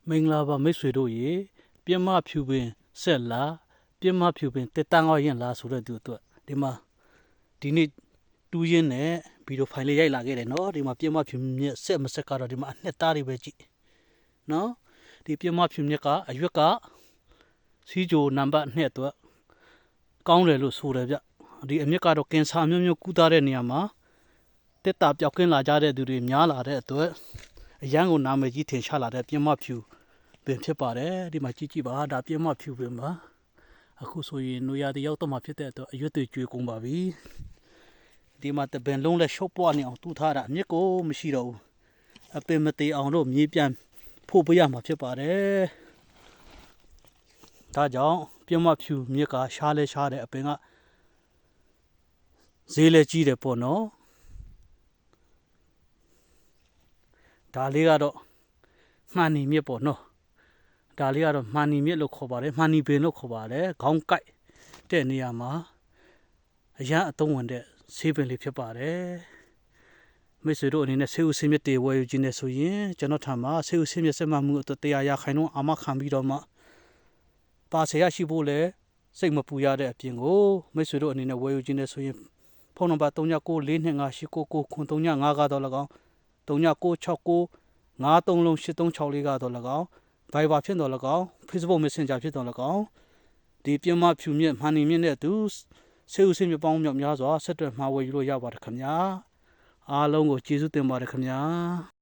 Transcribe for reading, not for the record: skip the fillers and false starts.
မင်္ဂလာပါမိတ်ဆွေတို့ရေပြမဖြူပင်ဆက်လာပြမဖြူပင်တက်တန်းကောရင်လာဆိုတဲ့သူအတွက်ဒီမှာဒီနေ့တူးရင်းနဲ့ဗီဒီယိုဖိုင်လေးရိုက်လာခဲ့တယ်နော်ဒီမှာပြမဖြူမြက်ဆက်မဆက်ကတော့ဒီမှာအနှစ်သားတွေပဲကြည့်နော်ဒီပြမဖြူမြက်ကအရွက်ကစီးကြိုနံပါတ်2အတွက်ကောင်းတယ်လို့ဆိုတယ်ဗျဒီအမြက်ကတော့ကင်ဆာမျိုးမျိုးကုသတဲ့နေရာမှာတက်တာပျောက်ကင်းလာကြတဲ့သူတွေများလာတဲ့အတွက်အရန်ကိုနာမည်ကြီးထင်ရှားလာတဲ့ပြမဖြူပင်ဖြစ်ပါတယ်ဒီမှာကြည့်ပါဒါပြမဖြူပင်ပါအခုဆိုရင်နွေရာသီရောက်တော့မှဖြစ်တဲ့အတွက်အရွက်တွေကျွေးကုန်ပါပြီဒီမှာတပင်လုံးလဲရှုပ်ပွားနေအောင်တူးထားတာအမြစ်ကိုမရှိတော့ဘူးအပင်မသေးအောင်တော့မြေပြန်ဖို့ပေးရမှာဖြစ်ပါတယ်ဒါကြောင့်ပြမဖြူမြစ်ကရှားလဲရှားတယ်အပင်ကဈေးလဲကြီးတယ်ပေါ့နော်ဒါလေးကတော့မှန်နီမြစ်ပေါ့နော်ဒါလေးကတော့မှန်နီမြစ်လို့ခေါ်ပါတယ်မှန်နီပင်လို့ခေါ်ပါတယ်ခေါင်းကိုက်တဲ့နေရာမှာအရန်အသုံးဝင်တဲ့ဆေးပင်လေးဖြစ်ပါတယ်မိတ်ဆွေတို့အနေနဲ့ဆေးဥဆေးမြစ်တွေဝယ်ယူခြင်းနဲ့ဆိုရင်ကျွန်တော်ထံမှာဆေးဥဆေးမြစ်ဆက်မှတ်မှုအတွက်100%အာမခံပြီးတော့မှပါဆယ်ရရှိဖို့လဲစိတ်မပူရတဲ့အပြင်ကိုမိတ်ဆွေတို့အနေနဲ့ဝယ်ယူခြင်းနဲ့ဆိုရင်ဖုန်းနံပါတ်3994258939ကတော့၎င်း3996938364ကတော့၎င်း Viber ဖြစ်တော့၎င်း Facebook Messenger ဖြစ်တော့၎င်းဒီပြမဖြူမြက်မှန်နေမြင့်တဲ့သူဆေးဥဆေးမြပေါင်းမြောက်များစွာဆက်သွယ်မှာဝယ်ယူလို့ရပါတယ်ခင်ဗျာအားလုံးကိုကျေးဇူးတင်ပါတယ်ခင်ဗျာ